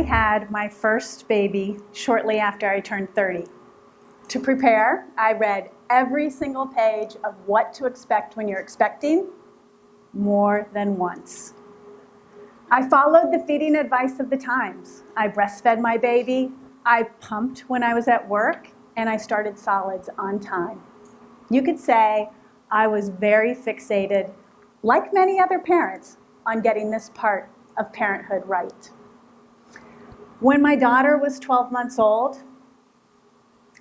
had my first baby shortly after I turned 30. To prepare, I read every single page of what to expect when you're expecting more than once. I followed the feeding advice of the times. I breastfed my baby, I pumped when I was at work, and I started solids on time. You could say I was very fixated, like many other parents, on getting this part of parenthood right. When my daughter was 12 months old,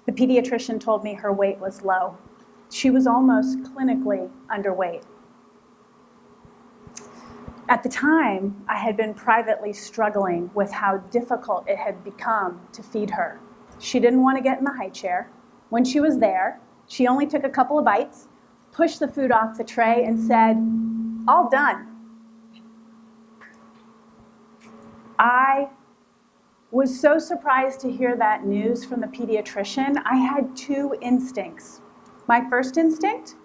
the pediatrician told me her weight was low. She was almost clinically underweight. At the time, I had been privately struggling with how difficult it had become to feed her. She didn't want to get in the high chair. When she was there, she only took a couple of bites, pushed the food off the tray, and said, "All done." I was so surprised to hear that news from the pediatrician. I had two instincts. My first instinct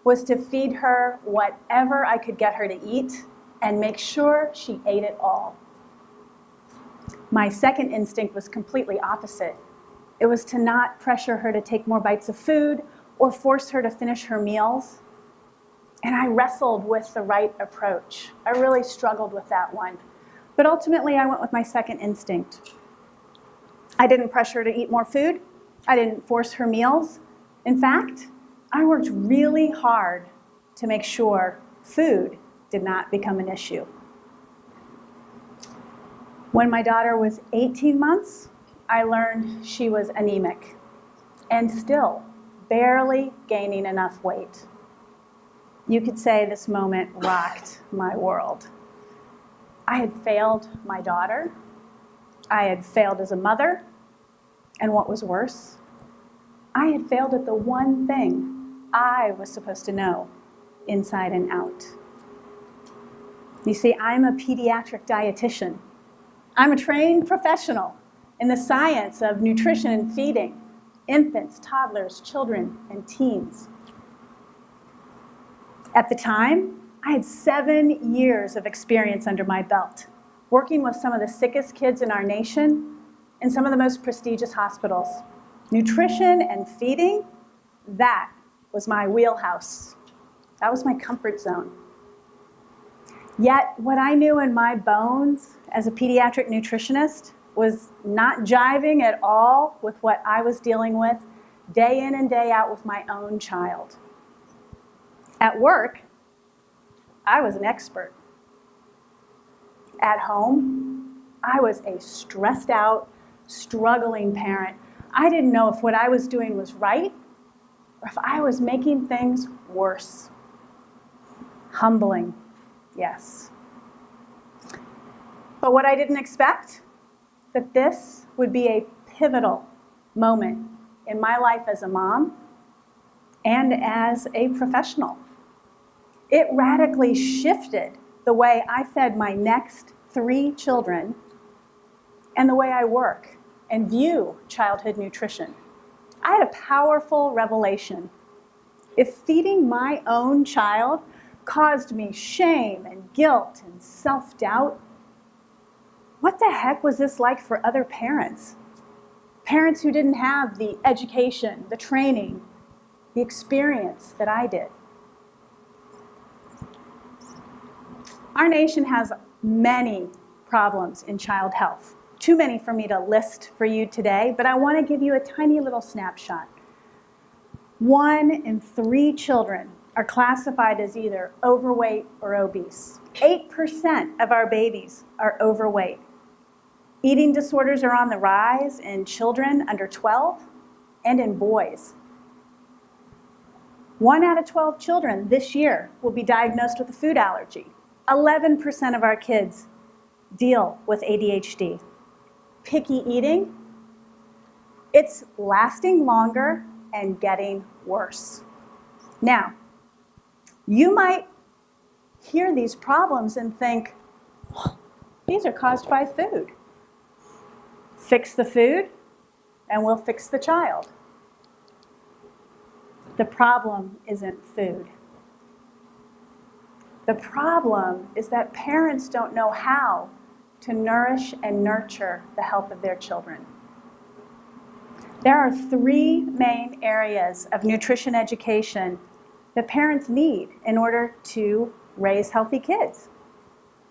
was to feed her whatever I could get her to eat and make sure she ate it all. My second instinct was completely opposite. It was to not pressure her to take more bites of food or force her to finish her meals. And I wrestled with the right approach. I really struggled with that one. But ultimately, I went with my second instinct. I didn't pressure her to eat more food. I didn't force her meals. In fact, I worked really hard to make sure food did not become an issue. When my daughter was 18 months, I learned she was anemic and still barely gaining enough weight. You could say this moment rocked my world. I had failed my daughter. I had failed as a mother. And what was worse, I had failed at the one thing I was supposed to know inside and out. You see, I'm a pediatric dietitian. I'm a trained professional in the science of nutrition and feeding infants, toddlers, children, and teens. At the time, I had 7 years of experience under my belt, working with some of the sickest kids in our nation in some of the most prestigious hospitals. Nutrition and feeding, that was my wheelhouse. That was my comfort zone. Yet, what I knew in my bones as a pediatric nutritionist was not jiving at all with what I was dealing with day in and day out with my own child. At work, I was an expert. At home, I was a stressed out, struggling parent. I didn't know if what I was doing was right or if I was making things worse. Humbling, yes. But what I didn't expect, that this would be a pivotal moment in my life as a mom and as a professional. It radically shifted the way I fed my next 3 children and the way I work and view childhood nutrition. I had a powerful revelation. If feeding my own child caused me shame and guilt and self-doubt, what the heck was this like for other parents? Parents who didn't have the education, the training, the experience that I did. Our nation has many problems in child health. Too many for me to list for you today, but I want to give you a tiny little snapshot. 1 in 3 children are classified as either overweight or obese. 8% of our babies are overweight. Eating disorders are on the rise in children under 12 and in boys. 1 out of 12 children this year will be diagnosed with a food allergy. 11% of our kids deal with ADHD. Picky eating, it's lasting longer and getting worse. Now, you might hear these problems and think, well, these are caused by food. Fix the food, and we'll fix the child. The problem isn't food. The problem is that parents don't know how to nourish and nurture the health of their children. There are three main areas of nutrition education that parents need in order to raise healthy kids.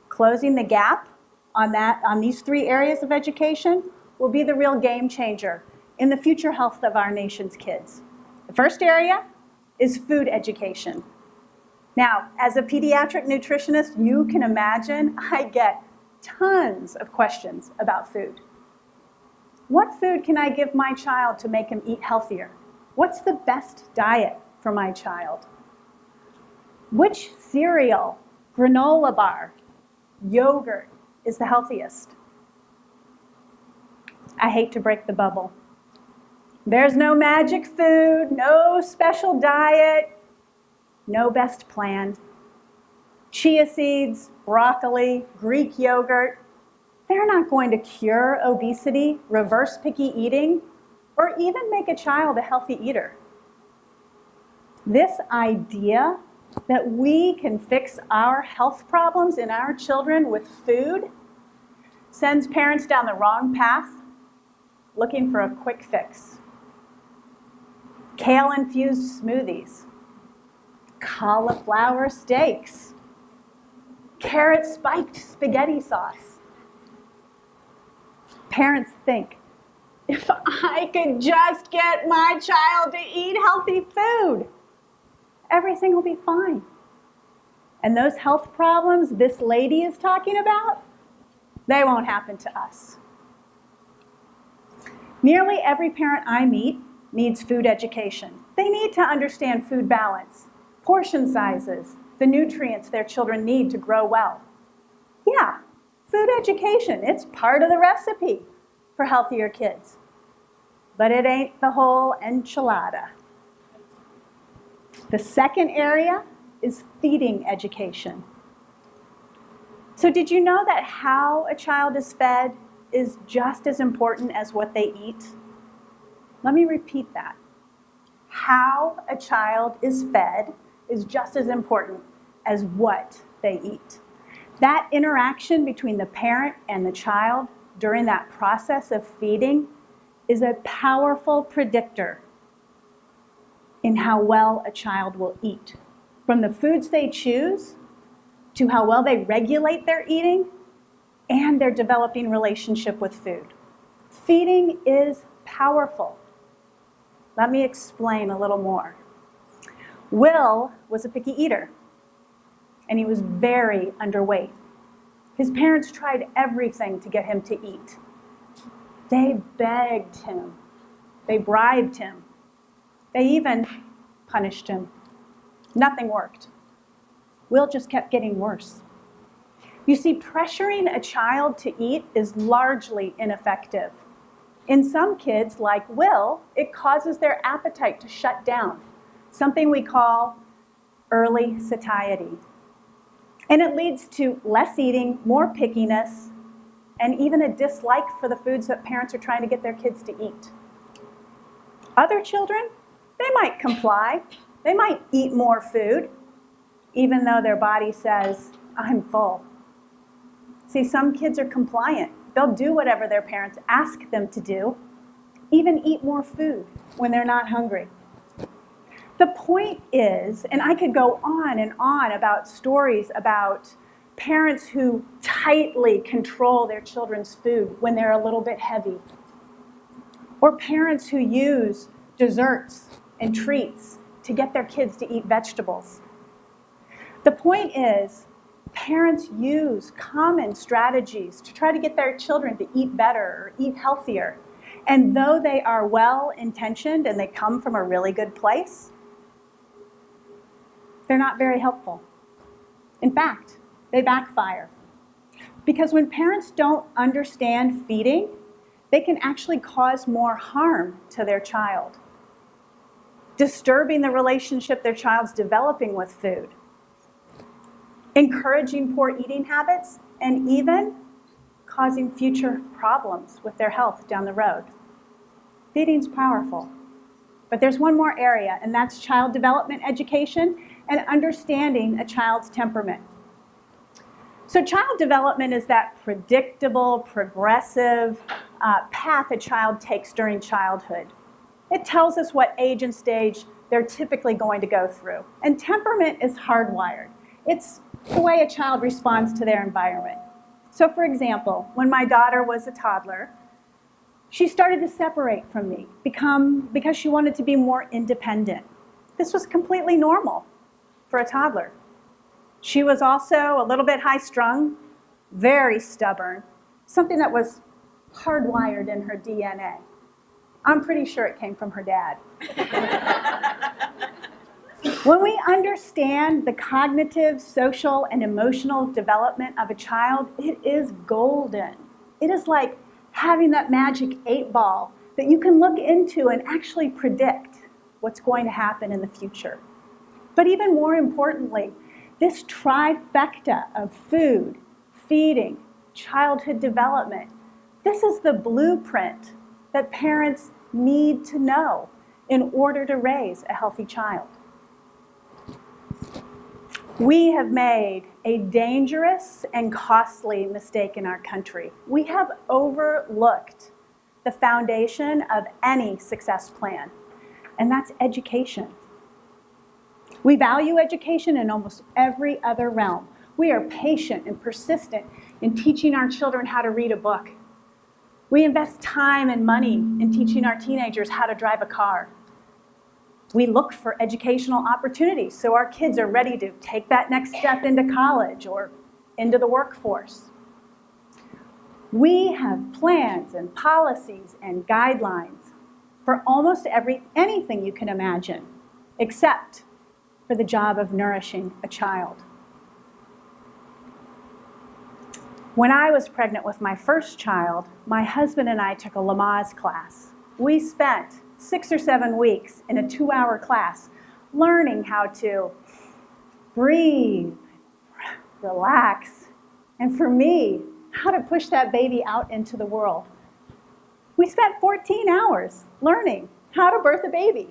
Closing the gap on these three areas of education will be the real game changer in the future health of our nation's kids. The first area is food education. Now, as a pediatric nutritionist, you can imagine I get tons of questions about food. What food can I give my child to make him eat healthier? What's the best diet for my child? Which cereal, granola bar, yogurt is the healthiest? I hate to break the bubble. There's no magic food, no special diet, no best plan. Chia seeds, broccoli, Greek yogurt, they're not going to cure obesity, reverse picky eating, or even make a child a healthy eater. This idea that we can fix our health problems in our children with food sends parents down the wrong path looking for a quick fix. Kale-infused smoothies, cauliflower steaks, carrot-spiked spaghetti sauce. Parents think, if I could just get my child to eat healthy food, everything will be fine. And those health problems this lady is talking about, they won't happen to us. Nearly every parent I meet needs food education. They need to understand food balance, portion sizes, the nutrients their children need to grow well. Yeah, food education, it's part of the recipe for healthier kids. But it ain't the whole enchilada. The second area is feeding education. So did you know that how a child is fed is just as important as what they eat? Let me repeat that. How a child is fed is just as important as what they eat. That interaction between the parent and the child during that process of feeding is a powerful predictor in how well a child will eat. From the foods they choose, to how well they regulate their eating, and their developing relationship with food. Feeding is powerful. Let me explain a little more. Will was a picky eater, and he was very underweight. His parents tried everything to get him to eat. They begged him. They bribed him. They even punished him. Nothing worked. Will just kept getting worse. You see, pressuring a child to eat is largely ineffective. In some kids, like Will, it causes their appetite to shut down, something we call early satiety. And it leads to less eating, more pickiness, and even a dislike for the foods that parents are trying to get their kids to eat. Other children, they might comply. They might eat more food, even though their body says, I'm full. See, some kids are compliant. They'll do whatever their parents ask them to do, even eat more food when they're not hungry. The point is, and I could go on and on about stories about parents who tightly control their children's food when they're a little bit heavy, or parents who use desserts and treats to get their kids to eat vegetables. The point is, parents use common strategies to try to get their children to eat better or eat healthier. And though they are well-intentioned and they come from a really good place, they're not very helpful. In fact, they backfire. Because when parents don't understand feeding, they can actually cause more harm to their child, disturbing the relationship their child's developing with food, encouraging poor eating habits, and even causing future problems with their health down the road. Feeding's powerful. But there's one more area, and that's child development education and understanding a child's temperament. So child development is that predictable, progressive path a child takes during childhood. It tells us what age and stage they're typically going to go through. And temperament is hardwired. It's the way a child responds to their environment. So for example, when my daughter was a toddler, she started to separate from me because she wanted to be more independent. This was completely normal for a toddler. She was also a little bit high-strung, very stubborn, something that was hardwired in her DNA. I'm pretty sure it came from her dad. When we understand the cognitive, social, and emotional development of a child, it is golden. It is like having that magic 8-ball that you can look into and actually predict what's going to happen in the future. But even more importantly, this trifecta of food, feeding, childhood development, this is the blueprint that parents need to know in order to raise a healthy child. We have made a dangerous and costly mistake in our country. We have overlooked the foundation of any success plan, and that's education. We value education in almost every other realm. We are patient and persistent in teaching our children how to read a book. We invest time and money in teaching our teenagers how to drive a car. We look for educational opportunities so our kids are ready to take that next step into college or into the workforce. We have plans and policies and guidelines for almost anything you can imagine, except for the job of nourishing a child. When I was pregnant with my first child, my husband and I took a Lamaze class. We spent 6 or 7 weeks in a 2-hour class learning how to breathe, relax, and for me, how to push that baby out into the world. We spent 14 hours learning how to birth a baby.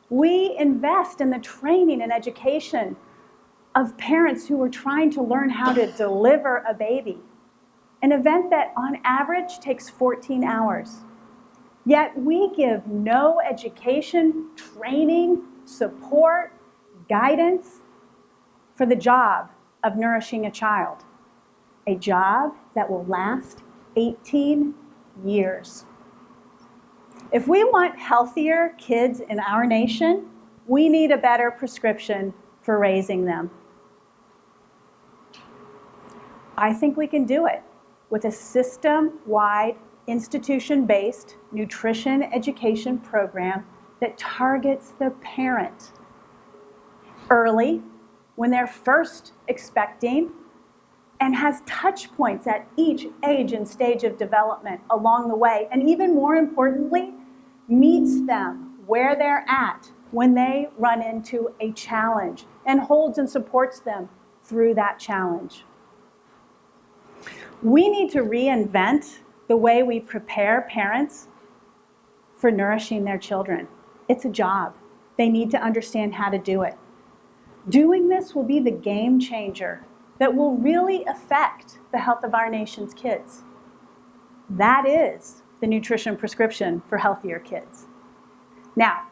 We invest in the training and education of parents who are trying to learn how to deliver a baby, an event that on average takes 14 hours. Yet we give no education, training, support, guidance for the job of nourishing a child, a job that will last 18 years. If we want healthier kids in our nation, we need a better prescription for raising them. I think we can do it with a system-wide, institution-based nutrition education program that targets the parent early, when they're first expecting, and has touch points at each age and stage of development along the way, and even more importantly, meets them where they're at when they run into a challenge and holds and supports them through that challenge. We need to reinvent the way we prepare parents for nourishing their children. It's a job. They need to understand how to do it. Doing this will be the game changer that will really affect the health of our nation's kids. That is the nutrition prescription for healthier kids. Now,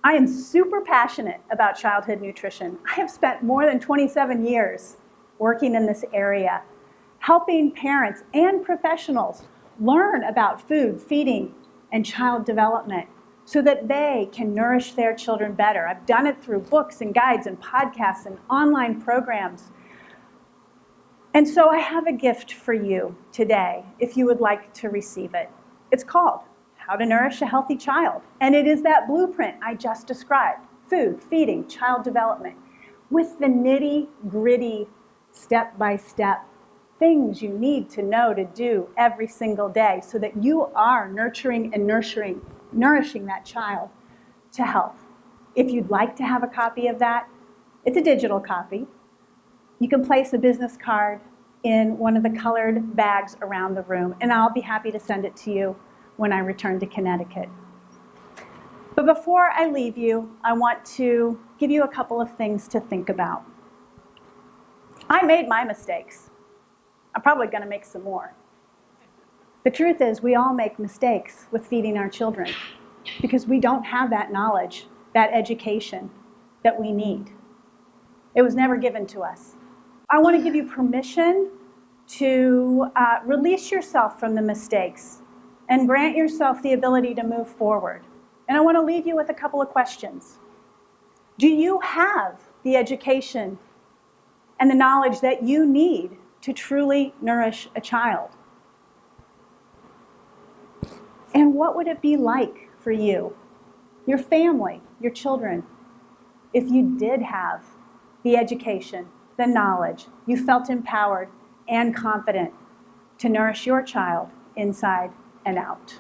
I am super passionate about childhood nutrition. I have spent more than 27 years working in this area, helping parents and professionals learn about food, feeding, and child development so that they can nourish their children better. I've done it through books and guides and podcasts and online programs. And so I have a gift for you today if you would like to receive it. It's called How to Nourish a Healthy Child. And it is that blueprint I just described: food, feeding, child development, with the nitty-gritty, step-by-step things you need to know to do every single day so that you are nurturing and nourishing that child to health. If you'd like to have a copy of that, it's a digital copy. You can place a business card in one of the colored bags around the room, and I'll be happy to send it to you when I return to Connecticut. But before I leave you, I want to give you a couple of things to think about. I made my mistakes. I'm probably going to make some more. The truth is, we all make mistakes with feeding our children because we don't have that knowledge, that education that we need. It was never given to us. I want to give you permission to release yourself from the mistakes and grant yourself the ability to move forward. And I want to leave you with a couple of questions. Do you have the education and the knowledge that you need to truly nourish a child? And what would it be like for you, your family, your children, if you did have the education, the knowledge, you felt empowered and confident to nourish your child inside and out?